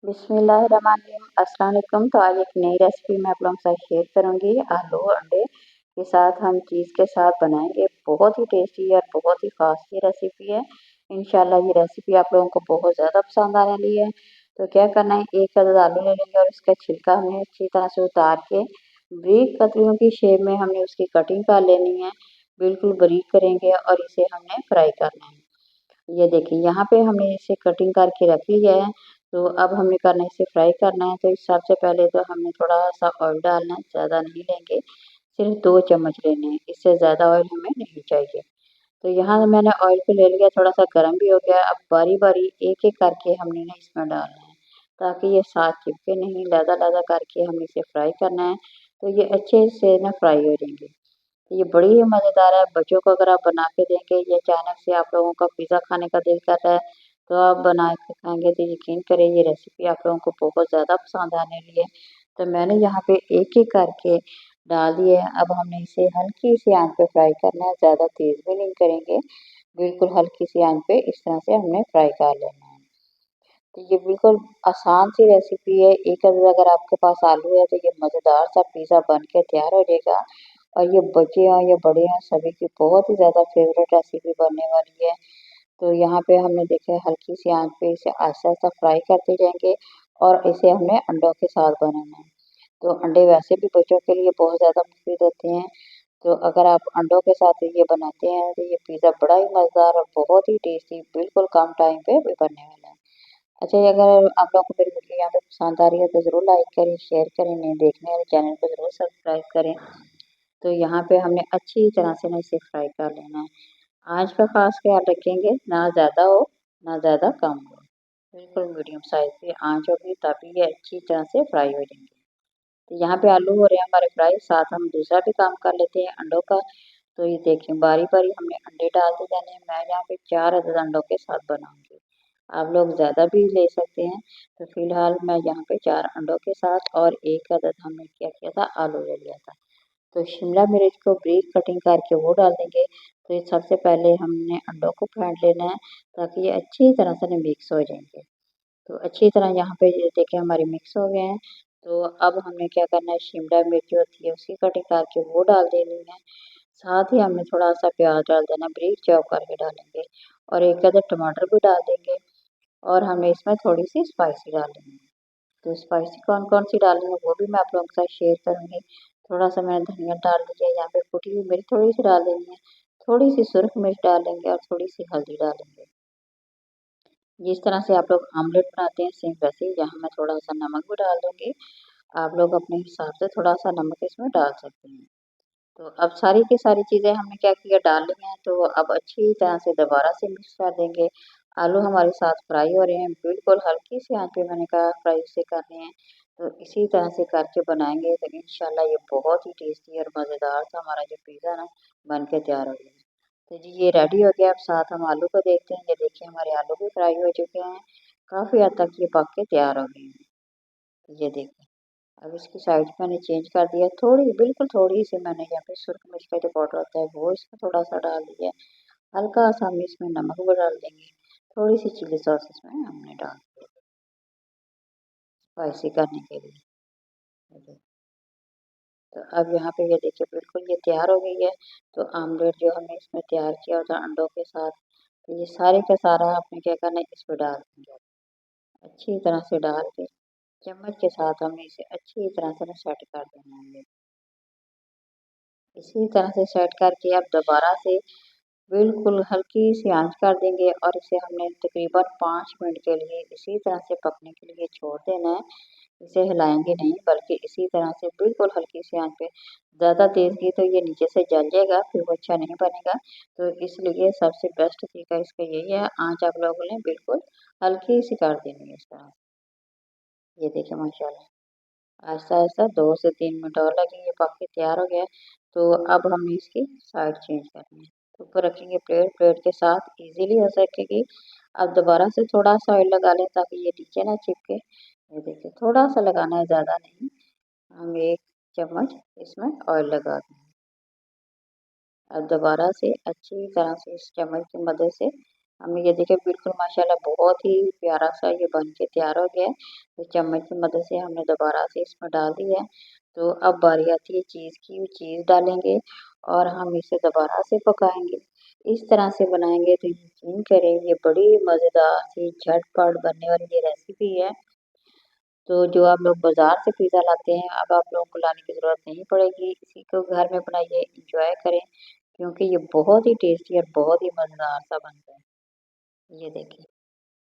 बिस्मिल्लाहिर्रहमानिर्रहीम। अस्सलाम वालेकुम। तो आज एक नई रेसिपी मैं आप लोगों के साथ शेयर करूंगी। आलू अंडे के साथ हम चीज़ के साथ बनाएंगे। बहुत ही टेस्टी और बहुत ही फास्ट ये रेसिपी है। इंशाल्लाह ये रेसिपी आप लोगों को बहुत ज़्यादा पसंद आने वाली है। तो क्या करना है, एक अदद आलू ले लेंगे और इसका छिलका हमें अच्छी तरह से उतार के बारीक कतरियों की शेप में हमने उसकी कटिंग कर लेनी है। बिल्कुल बारीक करेंगे और इसे हमने फ्राई करना है। ये देखिए यहाँ पे हमने इसे कटिंग करके रख लिया है। तो अब हमें करना है, इसे फ्राई करना है। तो सबसे पहले तो हमने थोड़ा सा ऑयल डालना है, ज़्यादा नहीं लेंगे, सिर्फ 2 चम्मच लेने हैं, इससे ज़्यादा ऑयल हमें नहीं चाहिए। तो यहाँ मैंने ऑयल को ले लिया, थोड़ा सा गर्म भी हो गया। अब बारी बारी एक एक करके हमने ना इसमें डालना है, ताकि ये साथ चिपके नहीं, लहदा लहदा करके हमें इसे फ्राई करना है। तो ये अच्छे से ना फ्राई हो जाएंगे। ये बड़ी ही मज़ेदार है। बच्चों को अगर आप बना के देंगे, या अचानक से आप लोगों का पिज़्ज़ा खाने का दिल कर रहा है, तो आप बना के खाएंगे तो यकीन करें ये रेसिपी आप लोगों को बहुत ज़्यादा पसंद आने वाली है। तो मैंने यहाँ पे एक एक करके डाल दिए हैं। अब हमने इसे हल्की सी आंच पे फ्राई करना है, ज़्यादा तेज़ भी नहीं करेंगे, बिल्कुल हल्की सी आंच पे इस तरह से हमने फ्राई कर लेना है। तो ये बिल्कुल आसान सी रेसिपी है। एक अगर आपके पास आलू है तो ये मज़ेदार सा पिज़्ज़ा बन के तैयार हो जाएगा। और ये बच्चे हों या बड़े हों, सभी की बहुत ही ज़्यादा फेवरेट रेसिपी बनने वाली है। तो यहाँ पे हमने देखा है हल्की सी आंच पे इसे आहिस्ता आहिस्ता फ्राई करते जाएंगे, और इसे हमने अंडों के साथ बनाना है। तो अंडे वैसे भी बच्चों के लिए बहुत ज़्यादा मुफीद होते हैं। तो अगर आप अंडों के साथ ये बनाते हैं तो ये पिज़्ज़ा बड़ा ही मज़ेदार और बहुत ही टेस्टी बिल्कुल कम टाइम पे भी बनने वाला है। अच्छा, ये अगर आप लोगों को मेरी वीडियो यहाँ पे पसंद आ रही है तो ज़रूर लाइक करें, शेयर करें, नए देखने वाले चैनल को ज़रूर सब्सक्राइब करें। तो यहाँ पे हमने अच्छी तरह से ना इसे फ्राई कर लेना है। आँच का खास ख्याल रखेंगे, ना ज़्यादा हो ना ज़्यादा कम हो, बिल्कुल मीडियम साइज़ की आँच होगी, तभी ये अच्छी तरह से फ्राई हो जाएंगे। तो यहाँ पे आलू हो रहे हैं हमारे फ्राई, साथ हम दूसरा भी काम कर लेते हैं अंडों का। तो ये देखें बारी बारी हमने अंडे डालते जाने हैं। मैं यहाँ पे 4 अदद अंडों के साथ बनाऊंगी, आप लोग ज़्यादा भी ले सकते हैं। तो फिलहाल मैं यहाँ पे 4 अंडों के साथ और 1 अदद हमने क्या किया था, आलू ले लिया था। तो शिमला मिर्च को बारीक कटिंग करके वो डाल देंगे। तो ये सबसे पहले हमने अंडों को फेंट लेना है, ताकि ये अच्छी तरह से ना मिक्स हो जाएंगे। तो अच्छी तरह यहाँ पे ये देखिए हमारे मिक्स हो गए हैं। तो अब हमें क्या करना है, शिमला मिर्च जो होती है उसकी कटिंग करके वो डाल देनी है। साथ ही हमें थोड़ा सा प्याज डाल देना, बारीक चॉप करके डालेंगे, और 1 अदद टमाटर भी डाल देंगे। और हमें इसमें थोड़ी सी स्पाइसी डालेंगे। तो स्पाइसी कौन कौन सी डालनी है वो भी मैं आप लोगों के साथ शेयर करूँगी। थोड़ा सा मैंने धनिया डाल दिया, यहाँ पे कुटी हुई मिर्च थोड़ी सी डाल देनी है, थोड़ी सी सुरख मिर्च डालेंगे और थोड़ी सी हल्दी डालेंगे। जिस तरह से आप लोग आमलेट बनाते हैं सेम वैसे ही यहाँ मैं थोड़ा सा नमक भी डाल दूँगी। आप लोग अपने हिसाब से थोड़ा सा नमक इसमें डाल सकते हैं। तो अब सारी की सारी चीज़ें हमने क्या किया, डाल ली हैं। तो अब अच्छी तरह से दोबारा से मिक्स कर देंगे। आलू हमारे साथ फ्राई हो रहे हैं, बिल्कुल हल्की सी आंच पे मैंने कहा फ्राई से करने हैं। तो इसी तरह से करके बनाएंगे तो इंशाल्लाह ये बहुत ही टेस्टी और मज़ेदार सा हमारा जो पिज़्ज़ा ना बन के तैयार हो गया। तो जी ये रेडी हो गया। अब साथ हम आलू को देखते हैं। ये देखिए हमारे आलू भी फ्राई हो चुके हैं, काफ़ी हद तक ये पक के तैयार हो गए हैं। तो ये देखिए अब इसकी साइड मैंने चेंज कर दिया, थोड़ी बिल्कुल थोड़ी सी मैंने यहाँ पे सुरख मिर्च का जो पाउडर होता है वो इसमें थोड़ा सा डाल दिया। हल्का सा हम इसमें नमक भी डाल देंगे, थोड़ी सी चिली सॉस इसमें हमने डाल दी स्पाइसी करने के लिए। तो अब यहाँ पे ये देखिए बिल्कुल ये तैयार हो गई है। तो आमलेट जो हमने इसमें तैयार किया था अंडों के साथ, तो ये सारे का सारा आपने क्या करना है, इस पर डाल देंगे। अच्छी तरह से डाल के चम्मच के साथ हमें इसे अच्छी तरह से सेट कर देना है। इसी तरह से सेट करके अब दोबारा से बिल्कुल हल्की सी आंच कर देंगे, और इसे हमने तकरीबन 5 मिनट के लिए इसी तरह से पकने के लिए छोड़ देना है। इसे हिलाएंगे नहीं, बल्कि इसी तरह से बिल्कुल हल्की सी आंच पे। ज़्यादा तेज़ की तो ये नीचे से जल जाएगा, फिर वो अच्छा नहीं बनेगा। तो इसलिए सबसे बेस्ट तरीका इसका यही है, आंच आप लोगों ने बिल्कुल हल्की सी कर देनी है इस तरह। ये देखिए माशाल्लाह ऐसा ऐसा 2 से 3 मिनट और लगेंगे, पक के तैयार हो गया है। तो अब हमें इसकी साइड चेंज करनी है। तो ऊपर रखेंगे प्लेट, प्लेट के साथ इजीली हो सकेगी। अब दोबारा से थोड़ा सा ऑयल लगा लें, ताकि ये नीचे ना चिपके। ये देखिए थोड़ा सा लगाना है, ज़्यादा नहीं। हम 1 चम्मच इसमें ऑयल लगा दें। अब दोबारा से अच्छी तरह से इस चम्मच की मदद से हमने ये देखिए बिल्कुल माशाल्लाह बहुत ही प्यारा सा ये बन के तैयार हो गया है। तो चम्मच की मदद से हमने दोबारा से इसमें डाल दिया है। तो अब बारी आती है चीज़ की, चीज़ डालेंगे और हम इसे दोबारा से पकाएंगे। इस तरह से बनाएंगे तो यकीन करें ये बड़ी मज़ेदार सी झटपट बनने वाली ये रेसिपी है। तो जो आप लोग बाज़ार से पिज़्ज़ा लाते हैं, अब आप लोगों को लाने की ज़रूरत नहीं पड़ेगी। इसी को घर में बनाइए, एंजॉय करें क्योंकि ये बहुत ही टेस्टी और बहुत ही मज़ेदार सा बनता है। ये देखिए,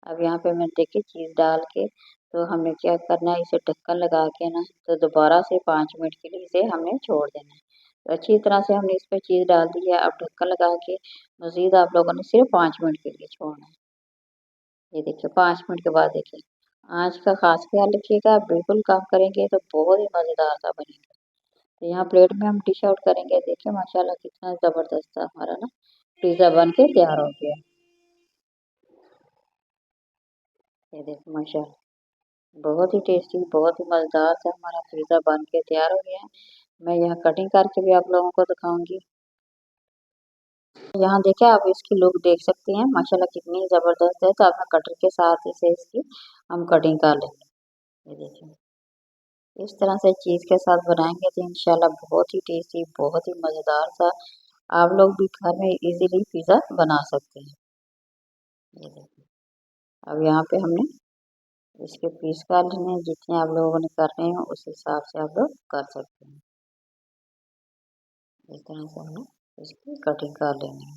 अब यहाँ पे मैंने देखिए चीज़ डाल के तो हमें क्या करना है इसे ढक्कन लगा के ना तो दोबारा से 5 मिनट के लिए इसे हमने छोड़ देना है। तो अच्छी तरह से हमने इसमें चीज़ डाल दी है, अब ढक्कन लगा के मज़ीद आप लोगों ने सिर्फ 5 मिनट के लिए छोड़ना है। ये देखिए 5 मिनट के बाद देखिए, आँच का ख़ास ख़्याल रखिएगा, बिल्कुल कम करेंगे तो बहुत ही मज़ेदार सा बनेगा। तो यहाँ प्लेट में हम डिश आउट करेंगे, देखिए माशाल्लाह कितना ज़बरदस्त सा हमारा ना पिज़्ज़ा बन के तैयार हो गया है। ये देखिए माशाल्लाह बहुत ही टेस्टी, बहुत ही मज़ेदार सा हमारा पिज़्ज़ा बन के तैयार हो गया है। मैं यहाँ कटिंग करके भी आप लोगों को दिखाऊँगी। यहाँ देखिए आप इसकी लुक देख सकती हैं, माशाल्लाह कितनी ज़बरदस्त है। तो अब मैं कटर के साथ इसे इसकी हम कटिंग कर लेंगे। ये देखिए, इस तरह से चीज़ के साथ बनाएँगे तो इंशाल्लाह बहुत ही टेस्टी, बहुत ही मज़ेदार सा आप लोग भी घर में इज़िली पिज़्ज़ा बना सकते हैं। ये देखिए, अब यहाँ पे हमने इसके पीस काट लेने हैं, जितने आप लोगों ने करने हैं उस हिसाब से आप लोग कर सकते हैं। इस तरह से हमें इसकी कटिंग कर लेनी है।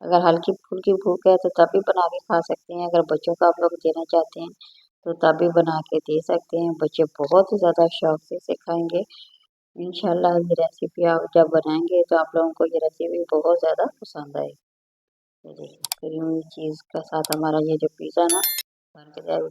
अगर हल्की-फुल्की भूख है तो तब भी बना के खा सकते हैं, अगर बच्चों को आप लोग देना चाहते हैं तो तब भी बना के दे सकते हैं। बच्चे बहुत ही ज़्यादा शौक से इसे खाएँगे। इंशाल्लाह ये रेसिपी आप जब बनाएँगे तो आप लोगों को ये रेसिपी बहुत ज़्यादा पसंद आएगी। ये देखिए क्रीमी चीज़ के साथ हमारा ये जो पिज़्ज़ा ना बन के तैयार